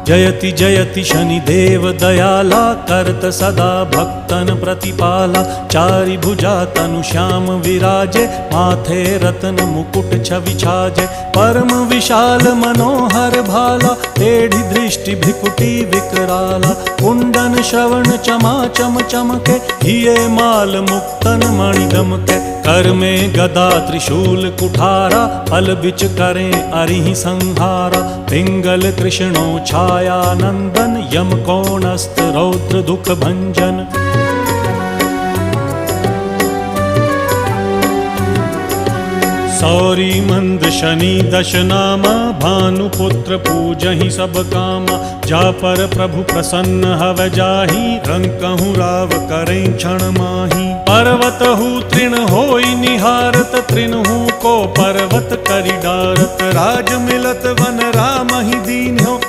जयति जयति शनिदेव दयाला, करत सदा भक्तन प्रतिपाला। चारि भुजा तनु श्याम विराजे, माथे रत्न मुकुट छवि छाजे। परम विशाल मनोहर भाला, टेढ़ी दृष्टि भ्रिकुटी विकराला। कुंडन श्रवण चमाचम चमके, हिये माल मुक्तन मणि दमके। कर में गदा त्रिशूल कुठारा, फल बिच करें अरिहि संहारा। पिंगल कृष्णो छाया नंदन, यम कोणस्थ रौद्र दुख भंजन। सौरी मंद शनि दश नामा, भानुपुत्र पूजहि सब कामा। जा पर प्रभु प्रसन्न हव जाहि, रंकहु राव करें क्षण माही। पर्वत हु तृण होई निहारत, तृणहु को पर्वत करि डारत। राज मिलत वन राम ही दीन्हो,